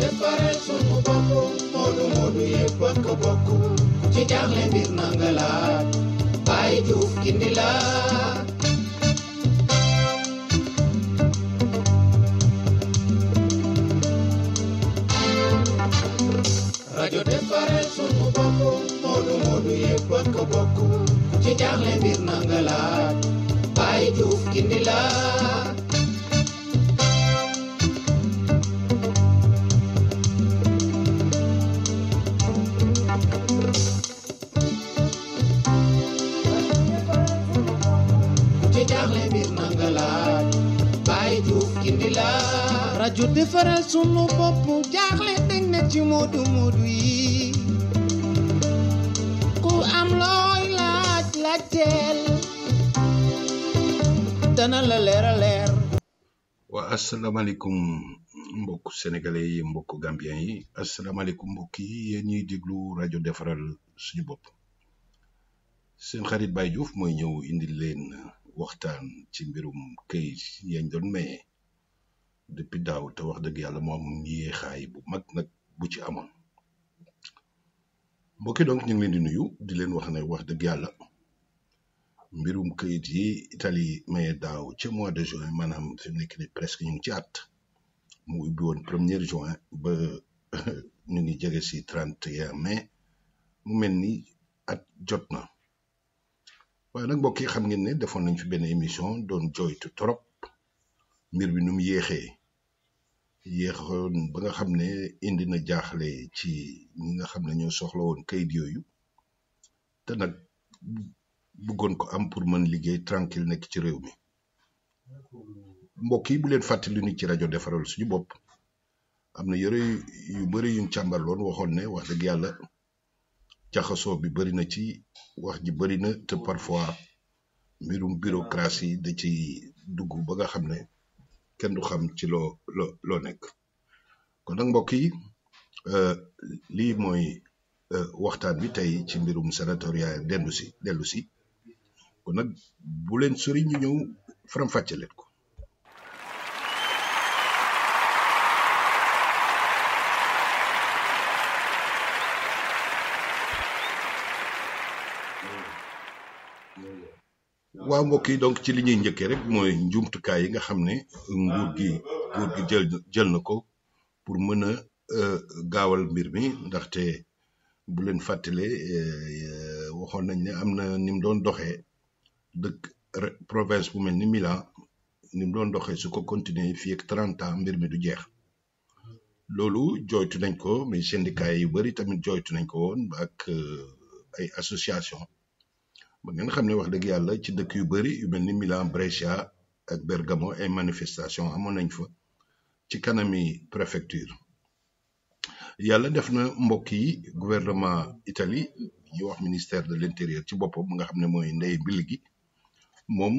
defaral sunu bopp moodu moodu yëpp bokk bokk ci jaaxle mbir na nga laaj Baye Diouf gindi la rajo defaral sunu bopp moodu moodu yëpp bokk bokk ci jaaxle mbir na nga laaj Baye Diouf gindi la rajo defaral sunu bopp jaaxle dañ na ci moodu moodu yi ku am looy laaj laajteel dana la leer a leer. waa asalaamaaleykum mbokk sénégalais yi mbokk gambien yi asalaamaaleykum mbokk yi yéen ñuy déglu rajo defaral suñu bopp seen xarit Baye Diouf mooy ñëw indi leen waxtaan ci mbirum këyit yañ doon maye depuis daaw te wax dëgg yàlla moo am yéexaay bu mag nag bu ci amoon mbokki donc ñu ngi leen di nuyu di leen wax ne wax dëgg yàlla mbirum këyit yi Italie maye daaw ca mois de juin maanaam fi mu nekk ni presque ñu ngi ci at mu ubbi woon 1er juin ba ñu ngi jege si 31 mai mu mel ni at jot na waaye nag mbokk yi xam ngeen ne defoon nañ fi benn émission doon joytu trop mbir bi nu mu yéexoon ba nga xam ne indi na jaaxle ci ñi nga xam ne ñoo soxla woon kayit yooyu te nag bëggoon ko am pour mën liggéey tranquille nekk ci réew mi mbokk yi bu leen fàttali ni ci rajo defaral suñu bopp am na yore yu bëri yuñ càmbarloon waxoon ne wax dëgg yàlla jaxasoo bi bëri na ci wax ji bëri na te parfois mbirum bureaucratie da ci dugg ba nga xam ne kenn du xam ci loo nekk kon nag mbokk yi lii mooy waxtaan bi tey ci mbirum sénatorial dellu si kon nag bu leen sori ñu ñëw faram-fàcce leen ko. waaw mbokk yi donc ci li ñuy njëkkee rek mooy njumtukaay yi nga xam ne nguur gi jël na ko pour mën a gaawal mbir mi ndaxte bu leen fàttale waxoon nañ ne am na ni mu doon doxee dëkk province bu mel ni Milan ni mu doon doxee su ko continuer fii ak 30 ans mbir mi du jeex loolu jooytu nañ ko mais syndicat yu bari tamit jooytu nañ ko woon ak ay association ba ngeen xam ne wax dëgg yàlla ci dëkk yu bari yu mel ni Milan Brescia ak Bergamo ay manifestation amoon nañ fa ci kanami préfecture yàlla def na mbokk yi gouvernement Italie ñu wax ministère de l'intérieur ci boppam nga xam ne mooy ndey mbil gi moom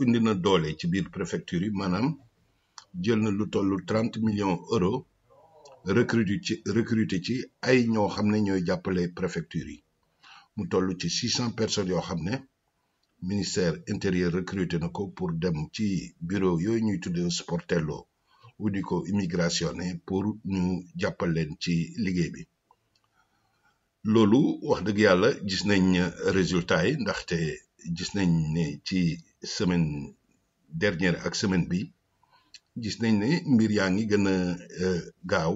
indi na doole ci biir préfecture yi maanaam jël na lu tollu 30 millions euros recruter ci ay ñoo xam ne ñooy jàppale préfecture yi mu toll ci 600 personnes yoo xam ne ministère intérieur recruté na ko pour dem ci bureau yooyu ñuy tuddee sportello wudi ko immigrazione pour ñu jàppal leen ci liggéey bi loolu wax dëgg yàlla gis nañ résultat yi ndaxte gis nañ ne ci semaine dernière ak semaine bi gis nañ ne mbir yaa ngi gën a gaaw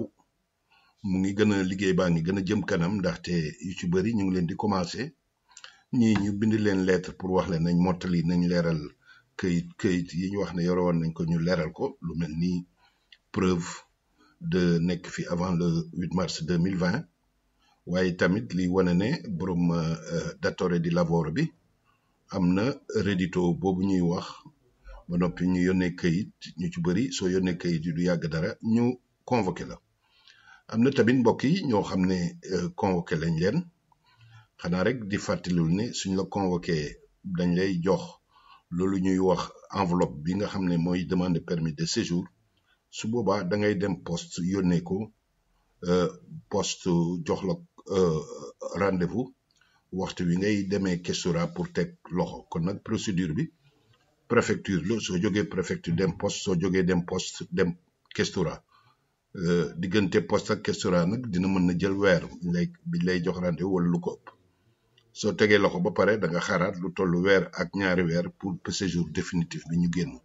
mu ngi gën a liggéey baa ngi gën a jëm kanam ndaxte yu ci bëri ñu ngi leen di commencé ñii ñu bind leen lettre pour wax leen nañ mottali nañ leeral këyit yi ñu wax ne yore woon nañ ko ñu leeral ko lu mel ni preuve de nekk fi avant le 8 mars 2020 waaye tamit li wane ne borom datore di lavoro bi am na reddito boobu ñuy wax ba noppi ñu yónnee këyit ñu ci bëri soo yónnee këyit yi du yàgg dara ñu convoqué la am na tamit mbokk yi ñoo xam ne convoqué lañ leen xanaa rek di fàttalul ne suñ la convoqué dañ lay jox loolu ñuy wax enveloppe bi nga xam ne mooy demande permis de séjour su boobaa da ngay dem poste yónnee ko poste jox la rendez-vous waxtu wi ngay demee questura pour teg loxo kon nag procédure bi préfecture la soo jógee préfecture dem poste soo jógee dem poste dem questura diggante poste ak questura nag dina mën na jël weer bi lay jox rendez-vous wala lu ko ëpp soo tegee loxo ba pare da nga xaaraat lu tollu weer ak ñaari weer pour séjour définitif bi ñu génn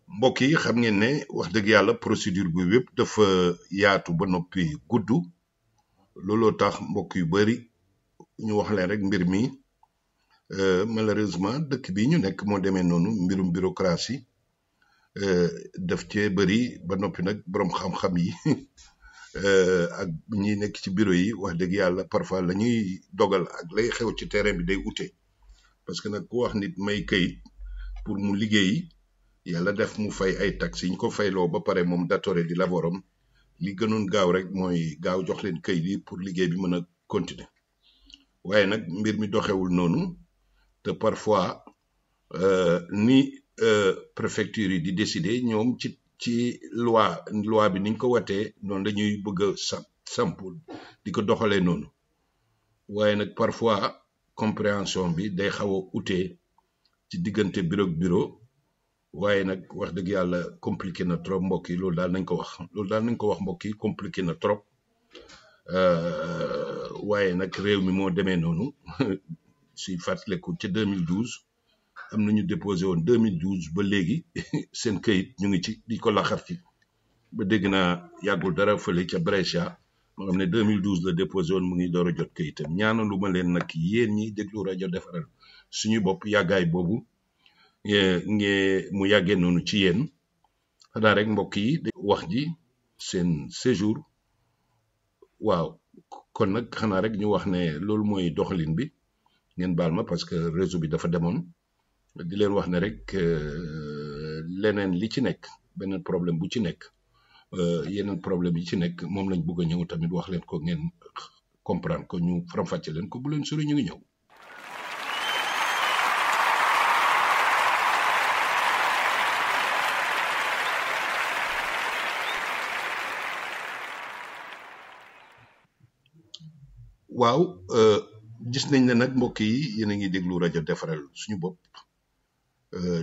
mbokk yi xam ngeen ne wax dëgg yàlla procédure bi yëpp dafa yaatu ba noppi gudd looloo tax mbokk yu bari ñu wax leen rek mbir mi malheureusement dëkk bi ñu nekk moo demee noonu mbirum bureaucratie daf cee bëri ba noppi nag borom xam-xam yi ak ñi nekk ci bureau yi wax dëgg yàlla parfois la ñuy dogal ak lay xew ci terrain bi day ute parce que nag ku wax nit may kayit pour mu liggéey yàlla def mu fay ay taxes yi ñu ko fayloo ba pare moom datore di laborom li gënoon gaaw rek mooy gaaw jox leen kayit yi pour liggéey bi mën a continuer waaye nag mbir mi doxewul noonu te parfois ni préfecture yi di décider ñoom ci loi bi niñ ko watee noonu dañuy bëgg a sampul di ko doxalee noonu waaye nag parfois compréhension bi day xaw a utee ci diggante bureau waaye nag wax dëgg yàlla compliqué na trop mbokk yi loolu daal nañ ko wax mbokk yi compliqué na trop waaye nag réew mi moo demee noonu si fàttaliku ci 2012 am nañu déposé woon 2012 ba léegi seen kayit ñu ngi ci di ko laxar ci ba dégg naa yàggul dara fële ca Brescia moo xam ne 2012 la déposé woon mu ngi door a jot kayitam ñaanalu ma leen nag yéen ñi déglu rajo defaral suñu bopp yàggaay boobu mu yàggee noonu ci yéen xanaa rek mbokk yi wax ji seen séjour waaw kon nag xanaa rek ñu wax ne loolu mooy doxalin bi ngeen baal ma parce que réseau bi dafa demoon di leen wax ne rek leneen li ci nekk beneen problème bu ci nekk yeneen problème yi ci nekk moom lañ bëgg a ñëw tamit wax leen ko ngeen comprendre ko ñu faram-fàcce leen ko bu leen sori ñu ngi ñëw. waaw gis nañ ne nag mbokk yi yéen a ngi déglu rajo defaral suñu bopp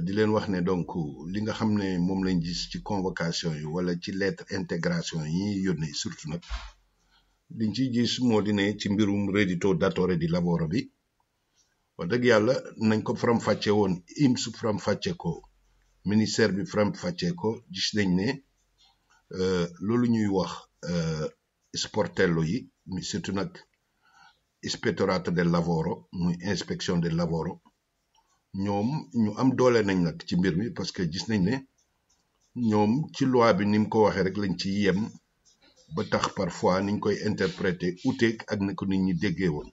di leen wax ne donc li nga xam ne moom lañ gis ci convocation yi wala ci lettre intégration yi yónnee surtout nag liñ ciy gis moo di ne ci mbirum reddito datore di lavoro bi wax dëgg yàlla nañ ko faram-fàcce woon INPS faram-fàcce ko ministère bi faram-fàcce ko gis nañ ne loolu ñuy wax sportello yi surtout nag ispettorato del lavoro muy inspection del lavoro ñoom ñu am doole nañ nag ci mbir mi parce que gis nañ ne ñoom ci loi bi ni mu ko waxee rek lañ ci yem ba tax parfois niñ koy interpréter uteeg ak na ko nit ñi déggee woon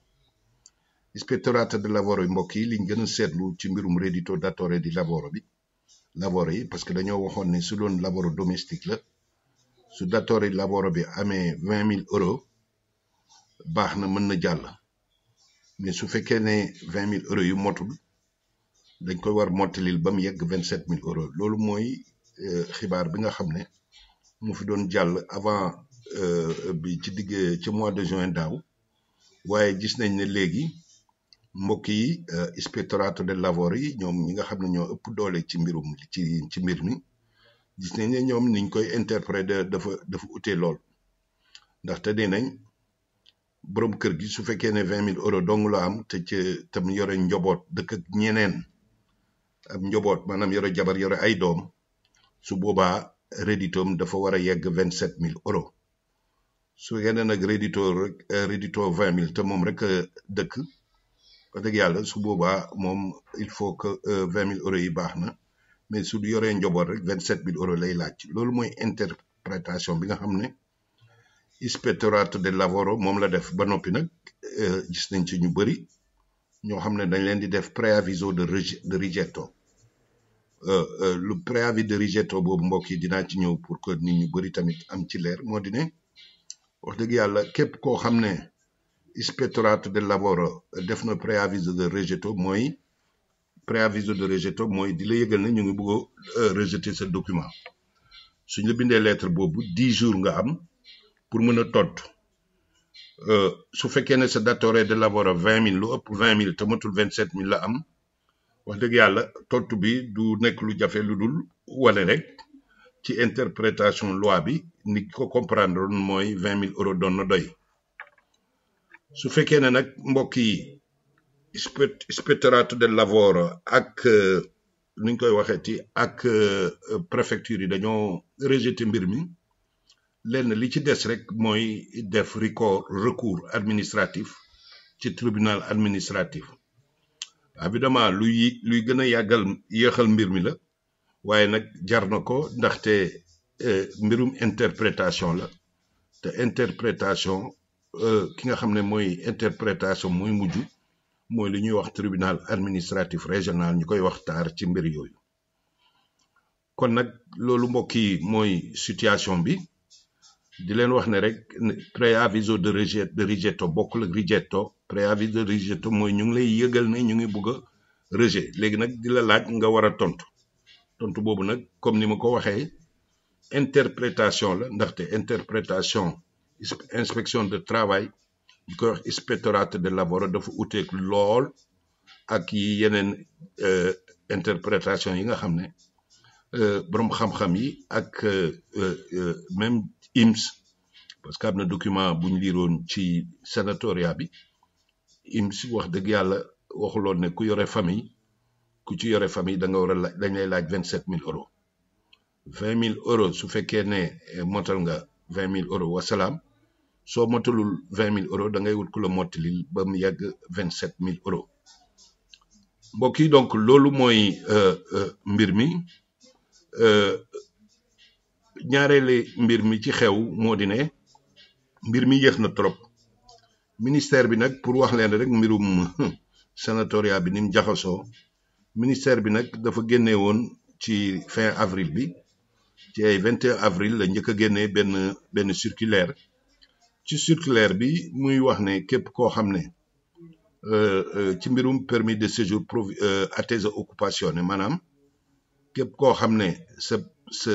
ispettorato del lavoro yi mbokk yi liñ gën a seetlu ci mbirum reddito datore di lavoro yi parce que dañoo waxoon ne su doon lavoro domestique la su datore di lavoro bi amee 20 000 euros baax na mën na jàll mais su fekkee ne 20 000 euros yu motul dañ koy war mottalil ba mu yegg 27 000 euros loolu mooy xibaar bi nga xam ne mu fi doon jàll avant bi ci mois de juin daaw waaye gis nañ ne léegi mbokk yi ispettorato del lavoro yi ñoom ñi nga xam ne ñoo ëpp doole ci mbirum ci mbir mi gis nañ ne ñoom niñ koy interpréter dafa utee lool ndaxte nee nañ borom kër gi su fekkee ne 20 000 euros dong la am te tam yore njaboot dëkk ak ñeneen am njaboot maanaam yore jabar yore ay doom su boobaa redditoom dafa war a yegg 27 000 euros su fekkee ne nag reddito 20 000 te moom rek dëkk wax dëgg yàlla su boobaa moom il faut que 20 000 euros yi baax na mais su yoree njaboot rek 27 000 euros lay laaj loolu mooy interprétation bi nga xam ne ispettorato del lavoro moom la def ba noppi nag gis nañ ci ñu bëri ñoo xam ne dañ leen di def preavviso de rigetto lu préavis de rigetto boobu mbokk yi dinaa ci ñëw pour que nit ñu bëri tamit am ci leer moo di ne wax dëgg yàlla képp koo xam ne ispettorato del lavoro def na preavviso de rigetto mooy di la yëgal ne ñu ngi bëgg a rejeter sa document suñ la bindee lettre boobu 10 jours nga am pour mën a tontu su fekkee ne sa datore de lavoro 20 000 lu ëpp 20 000 te matul 27 000 la am wax dëgg yàlla tontu bi du nekk lu jafe lu dul wane rek ci interprétation loi bi ni ko comprendre mooy 20 000 euros doon na doy su fekkee ne nag mbokk yi inspectorat del lavoro ak ni ñu koy waxeeti ak préfecture yi dañoo rejeté mbir mi lenn li ci des rek mooy def recours administratif ci tribunal administratif évidemment luy gën a yéexal mbir mi la waaye nag jar na ko ndaxte mbirum interprétation la te interprétation ki nga xam ne mooy interprétation mooy mujj mooy li ñuy wax tribunal administratif régional ñu koy wax TAR ci mbir yooyu kon nag loolu mbokk yi mooy situation bi di leen wax ne rek préaviso de rigetto bokkul ak rigetto préavis de rigetto mooy ñu ngi lay yëgal ne ñu ngi bugg a rejet léegi nag di la laaj nga war a tontu boobu nag comme ni ma ko waxee interprétation la ndaxte interprétation inspection de travail ñu koy wax inspectorat de lavoro dafa uteeg lool ak yi yeneen interprétation yi nga xam ne borom xam-xam yi ak même IMS parce que am na document bu ñu liiroon ci sénatoria bi IMS wax dëgg yàlla waxuloon ne ku yore famille da nga war a dañ lay laaj 27 000 euros 20 000 euros su fekkee ne motal nga 20 000 euros wasalaam soo motalul 20 000 euros da ngay wut ku la mottalil ba mu yàgg 27 000 euros mbokk yi donc loolu mooy mbir mi ñaareele mbir mi ci xew moo di ne mbir mi yéex na trop ministère bi nag pour wax leen rek mbirum sénatoria bi ni mu jaxasoo ministère bi nag dafa génne woon ci fin avril bi ci ay 21 avril la njëkk a génnee benn circulaire ci circulaire bi muy wax ne képp koo xam ne ci mbirum permis de séjour attesa occupazione maanaam képp koo xam ne sa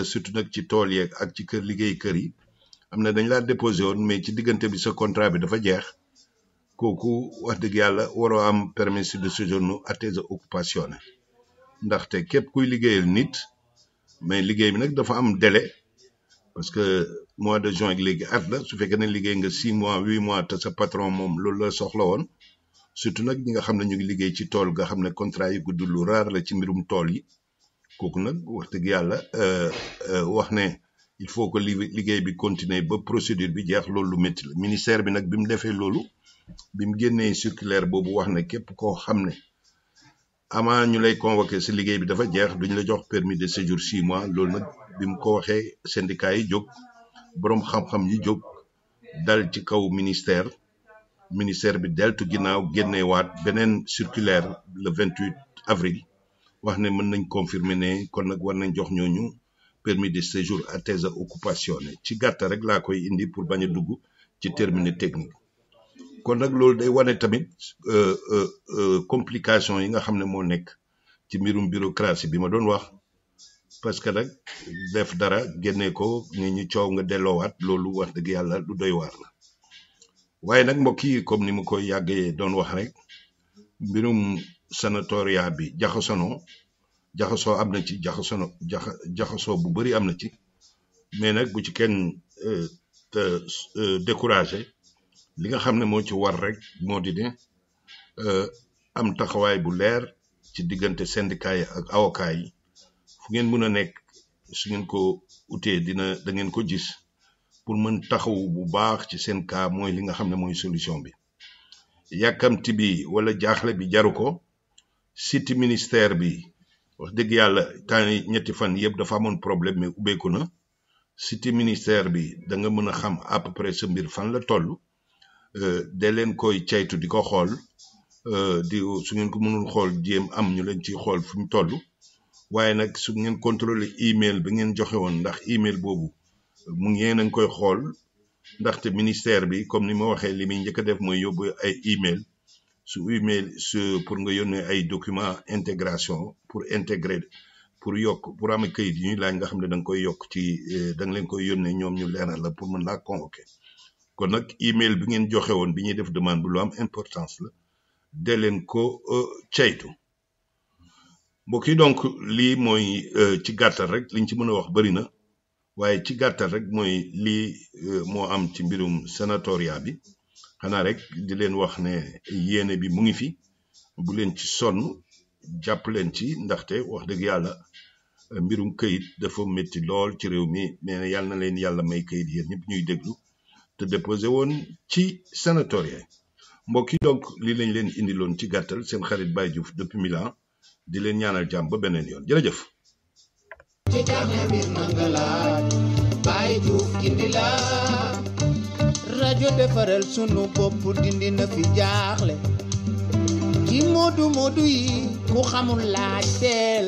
surtout nag ci tool yeeg ak ci liggéey kër yi am na dañ laa déposé woon mais ci diggante bi sa contrat bi dafa jeex kooku wax dëgg yàlla waroo am permis de séjour attesa occupazione ndaxte képp kuy liggéeyal nit mais liggéey bi nag dafa am délai parce que mois de juin léegi at la su fekkee ne liggéey nga 6 mois 8 mois te sa patron moom loolu la soxla woon surtout nag ñi nga xam ne ñu ngi liggéey ci tool nga xam ne contrat yi gudd lu raar la ci mbirum tool yi kooku nag wax dëgg yàlla wax ne il faut que liggéey bi continuer ba procédure bi jeex loolu lu métti la ministère bi nag bi mu defee loolu bi mu génnee circulaire boobu wax ne képp koo xam ne avant ñu lay convoqué si liggéey bi dafa jeex duñ la jox permis de séjour 6 mois loolu nag bi mu ko waxee syndicat yi jóg boroom xam-xam yi jóg dal ci kaw ministère bi deltu ginnaaw génneewaat beneen circulaire le 28 avril wax ne mën nañ confirmer ne kon nag war nañ jox ñooñu permis de séjour attesa occupazione ci gàtta rek laa koy indi pour bañ a dugg ci termini technique kon nag loolu day wane tamit complication yi nga xam ne moo nekk ci mbirum bureaucratie bi ma doon wax parce que nag def dara génne ko nit ñi coow nga delloowaat loolu wax dëgg yàlla lu doy waar la waaye nag mbokk yi comme ni ma koy yàggee doon wax rek mbirum sanatoria bi jaxasoo am na ci jaxasoo bu bari am na ci mais nag bu ci kenn découragé li nga xam ne moo ci war rek moo di ne am taxawaay bu leer ci diggante syndicat yi ak avocat yi fu ngeen mën a nekk su ngeen ko utee da ngeen ko gis pour mën taxawu bu baax ci seen cas mooy li nga xam ne mooy solution bi yàkkamti bi wala jaaxle bi jaru ko site ministère bi wax dëgg yàlla temps ñetti fan yëpp dafa amoon problème mais ubbeeku na site ministère bi da nga mën a xam à peu près sa mbir fan la toll de leen koy caytu di ko xool su ngeen ko mënul xool jéem am ñu leen ci xool fu ñu toll waaye nag su ngeen contrôler email bi ngeen joxe woon ndax email boobu mu ngi yéen a ngi koy xool ndaxte ministère bi comme ni ma waxee li muy njëkk a def mooy yóbbu ay email pour nga yónnee ay document intégration pour intégrer pour yokk pour am kayit yi ñuy laaj nga xam ne da nga koy yokk ci da nga leen koy yónnee ñoom ñu leeral la pour mën laa convoquer kon nag email bi ngeen joxe woon bi ñuy def demande bu lu am importance la de leen ko caytu mbokk yi donc lii mooy ci gàttal rek liñ ci mën a wax bëri na waaye ci gàttal rek mooy lii moo am ci mbirum sénatoria bi xanaa rek di leen wax ne yéene bi mu ngi fi bu leen ci sonn jàpp leen ci ndaxte wax dëgg yàlla mbirum këyit dafa métti lool ci réew mi mais yàlla na leen yàlla may këyit yéen ñëpp ñuy déglu te déposé woon ci sénatoria mbokk yi donc lii lañ leen indiloon ci gàttal seen xarit Baye Diouf depuis Milan di leen ñaanal jàmm ba beneen yoon jërëjëf. ci jaaxle mbir na nga laaj Baye Diouf gindi la rajo defaral sunu bopp dindi na fi jaaxle ci moodu yi ku xamul laaj teel